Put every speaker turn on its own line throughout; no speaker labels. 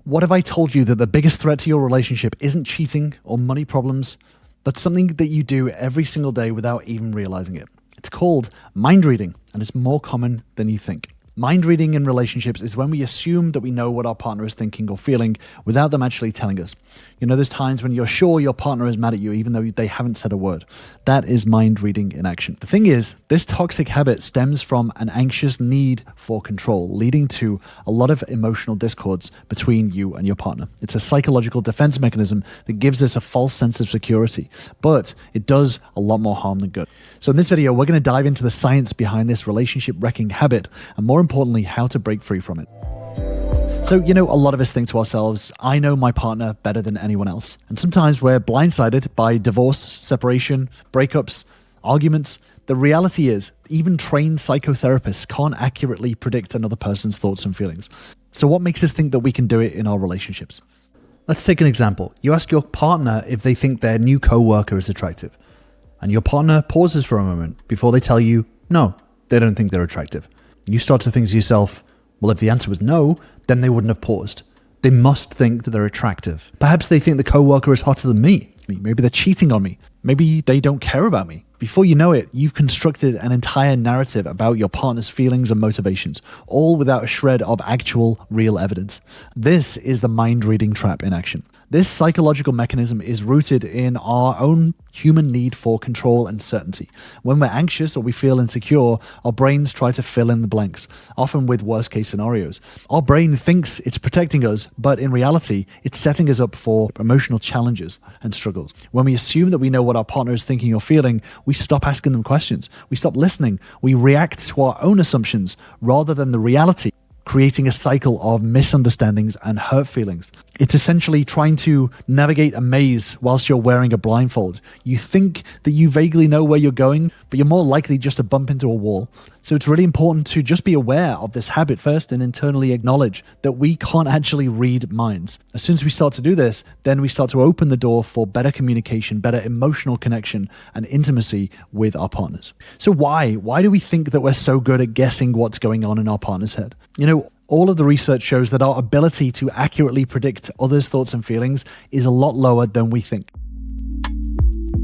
What if I told you that the biggest threat to your relationship isn't cheating or money problems, but something that you do every single day without even realizing it? It's called mind reading, and it's more common than you think. Mind reading in relationships is when we assume that we know what our partner is thinking or feeling without them actually telling us. You know, there's times when you're sure your partner is mad at you even though they haven't said a word. That is mind reading in action. The thing is, this toxic habit stems from an anxious need for control, leading to a lot of emotional discords between you and your partner. It's a psychological defense mechanism that gives us a false sense of security, but it does a lot more harm than good. So in this video, we're going to dive into the science behind this relationship wrecking habit, and more importantly, how to break free from it. So, you know, a lot of us think to ourselves, I know my partner better than anyone else. And sometimes we're blindsided by divorce, separation, breakups, arguments. The reality is, even trained psychotherapists can't accurately predict another person's thoughts and feelings. So what makes us think that we can do it in our relationships? Let's take an example. You ask your partner if they think their new coworker is attractive. And your partner pauses for a moment before they tell you, no, they don't think they're attractive. You start to think to yourself, well, if the answer was no, then they wouldn't have paused. They must think that they're attractive. Perhaps they think the coworker is hotter than me. Maybe they're cheating on me. Maybe they don't care about me. Before you know it, you've constructed an entire narrative about your partner's feelings and motivations, all without a shred of actual, real evidence. This is the mind-reading trap in action. This psychological mechanism is rooted in our own human need for control and certainty. When we're anxious or we feel insecure, our brains try to fill in the blanks, often with worst-case scenarios. Our brain thinks it's protecting us, but in reality, it's setting us up for emotional challenges and struggles. When we assume that we know what our partner is thinking or feeling, we stop asking them questions. We stop listening. We react to our own assumptions rather than the reality, creating a cycle of misunderstandings and hurt feelings. It's essentially trying to navigate a maze whilst you're wearing a blindfold. You think that you vaguely know where you're going, but you're more likely just to bump into a wall. So it's really important to just be aware of this habit first and internally acknowledge that we can't actually read minds. As soon as we start to do this, then we start to open the door for better communication, better emotional connection, and intimacy with our partners. So why? Why do we think that we're so good at guessing what's going on in our partner's head? You know, all of the research shows that our ability to accurately predict others' thoughts and feelings is a lot lower than we think.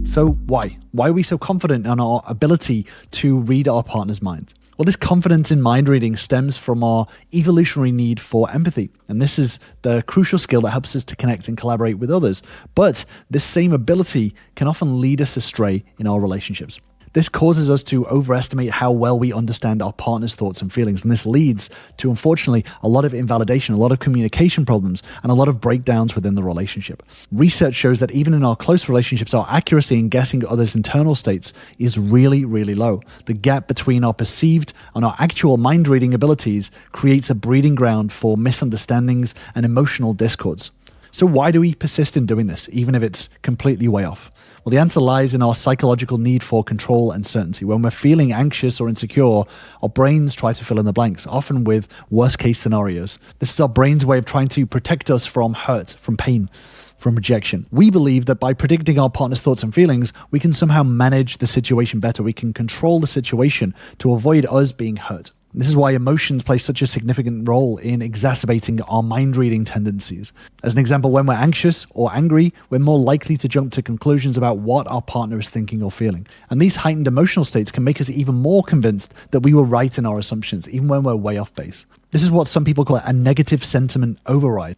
So why? Why are we so confident in our ability to read our partner's mind? Well, this confidence in mind reading stems from our evolutionary need for empathy. And this is the crucial skill that helps us to connect and collaborate with others. But this same ability can often lead us astray in our relationships. This causes us to overestimate how well we understand our partner's thoughts and feelings, and this leads to, unfortunately, a lot of invalidation, a lot of communication problems, and a lot of breakdowns within the relationship. Research shows that even in our close relationships, our accuracy in guessing others' internal states is really, really low. The gap between our perceived and our actual mind-reading abilities creates a breeding ground for misunderstandings and emotional discords. So why do we persist in doing this, even if it's completely way off? Well, the answer lies in our psychological need for control and certainty. When we're feeling anxious or insecure, our brains try to fill in the blanks, often with worst-case scenarios. This is our brain's way of trying to protect us from hurt, from pain, from rejection. We believe that by predicting our partner's thoughts and feelings, we can somehow manage the situation better. We can control the situation to avoid us being hurt. This is why emotions play such a significant role in exacerbating our mind-reading tendencies. As an example, when we're anxious or angry, we're more likely to jump to conclusions about what our partner is thinking or feeling. And these heightened emotional states can make us even more convinced that we were right in our assumptions, even when we're way off base. This is what some people call a negative sentiment override.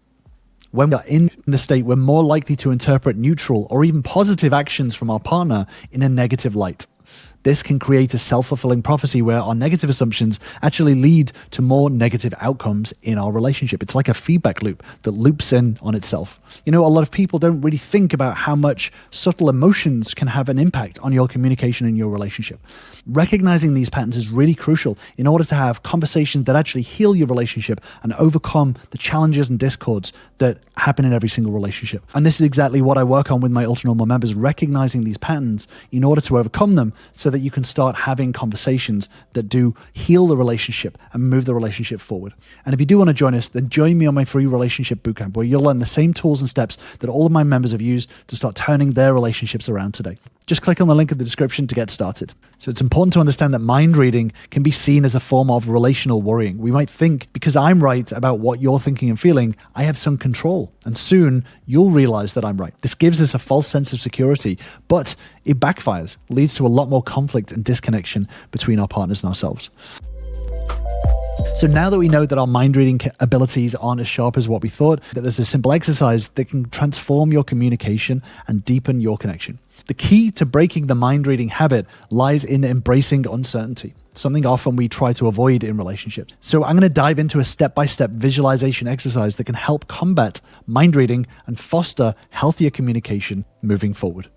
When we're in the state, we're more likely to interpret neutral or even positive actions from our partner in a negative light. This can create a self-fulfilling prophecy where our negative assumptions actually lead to more negative outcomes in our relationship. It's like a feedback loop that loops in on itself. You know, a lot of people don't really think about how much subtle emotions can have an impact on your communication in your relationship. Recognizing these patterns is really crucial in order to have conversations that actually heal your relationship and overcome the challenges and discords that happen in every single relationship. And this is exactly what I work on with my ultra normal members, recognizing these patterns in order to overcome them so so that you can start having conversations that do heal the relationship and move the relationship forward. And if you do want to join us, then join me on my free Relationship Bootcamp, where you'll learn the same tools and steps that all of my members have used to start turning their relationships around today. Just click on the link in the description to get started. So it's important to understand that mind reading can be seen as a form of relational worrying. We might think, because I'm right about what you're thinking and feeling, I have some control. And soon you'll realize that I'm right. This gives us a false sense of security, but it backfires, leads to a lot more conflict and disconnection between our partners and ourselves. So now that we know that our mind reading abilities aren't as sharp as what we thought, that there's a simple exercise that can transform your communication and deepen your connection. The key to breaking the mind reading habit lies in embracing uncertainty, something often we try to avoid in relationships. So I'm going to dive into a step-by-step visualization exercise that can help combat mind reading and foster healthier communication moving forward.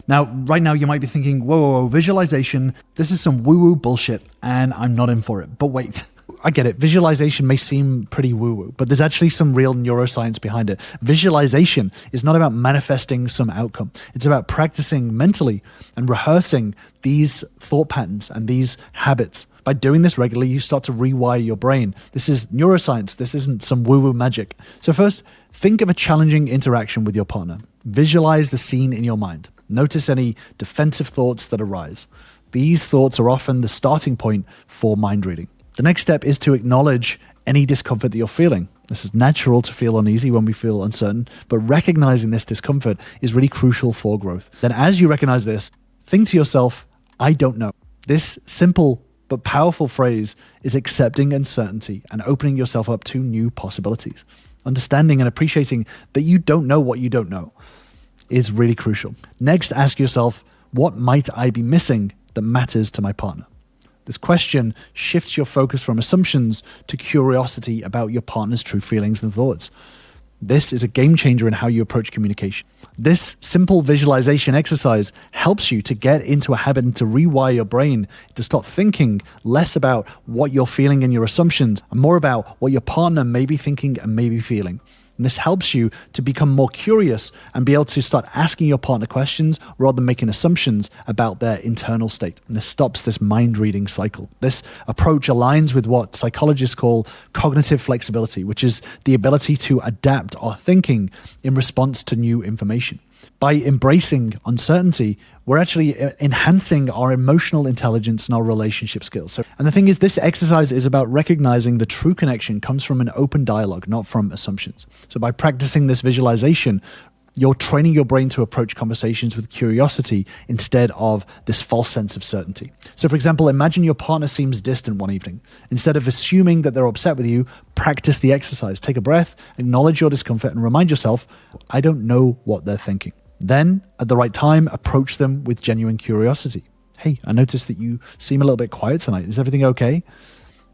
Now, right now you might be thinking, whoa, visualization, this is some woo-woo bullshit and I'm not in for it. But wait, I get it. Visualization may seem pretty woo-woo, but there's actually some real neuroscience behind it. Visualization is not about manifesting some outcome. It's about practicing mentally and rehearsing these thought patterns and these habits. By doing this regularly, you start to rewire your brain. This is neuroscience. This isn't some woo-woo magic. So first, think of a challenging interaction with your partner. Visualize the scene in your mind. Notice any defensive thoughts that arise. These thoughts are often the starting point for mind reading. The next step is to acknowledge any discomfort that you're feeling. This is natural to feel uneasy when we feel uncertain, but recognizing this discomfort is really crucial for growth. Then as you recognize this, think to yourself, I don't know. This simple but powerful phrase is accepting uncertainty and opening yourself up to new possibilities. Understanding and appreciating that you don't know what you don't know is really crucial. Next, ask yourself, what might I be missing that matters to my partner? This question shifts your focus from assumptions to curiosity about your partner's true feelings and thoughts. This is a game changer in how you approach communication. This simple visualization exercise helps you to get into a habit and to rewire your brain to start thinking less about what you're feeling and your assumptions and more about what your partner may be thinking and may be feeling. And this helps you to become more curious and be able to start asking your partner questions rather than making assumptions about their internal state. And this stops this mind reading cycle. This approach aligns with what psychologists call cognitive flexibility, which is the ability to adapt our thinking in response to new information. By embracing uncertainty, we're actually enhancing our emotional intelligence and our relationship skills. And the thing is, this exercise is about recognizing the true connection comes from an open dialogue, not from assumptions. So by practicing this visualization, you're training your brain to approach conversations with curiosity instead of this false sense of certainty. So for example, imagine your partner seems distant one evening. Instead of assuming that they're upset with you, practice the exercise. Take a breath, acknowledge your discomfort, and remind yourself, I don't know what they're thinking. Then, at the right time, approach them with genuine curiosity. Hey, I noticed that you seem a little bit quiet tonight. Is everything okay?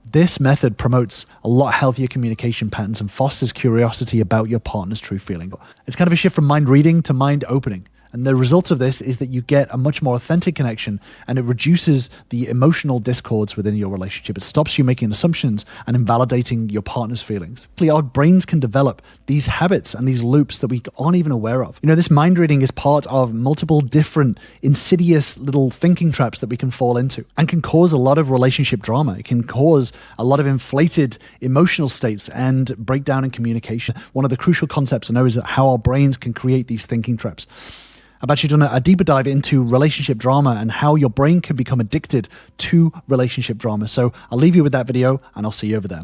This method promotes a lot healthier communication patterns and fosters curiosity about your partner's true feeling. It's kind of a shift from mind reading to mind opening. And the result of this is that you get a much more authentic connection and it reduces the emotional discords within your relationship. It stops you making assumptions and invalidating your partner's feelings. Our brains can develop these habits and these loops that we aren't even aware of. This mind reading is part of multiple different insidious little thinking traps that we can fall into and can cause a lot of relationship drama. It can cause a lot of inflated emotional states and breakdown in communication. One of the crucial concepts to know is that how our brains can create these thinking traps. I've actually done a deeper dive into relationship drama and how your brain can become addicted to relationship drama. So I'll leave you with that video and I'll see you over there.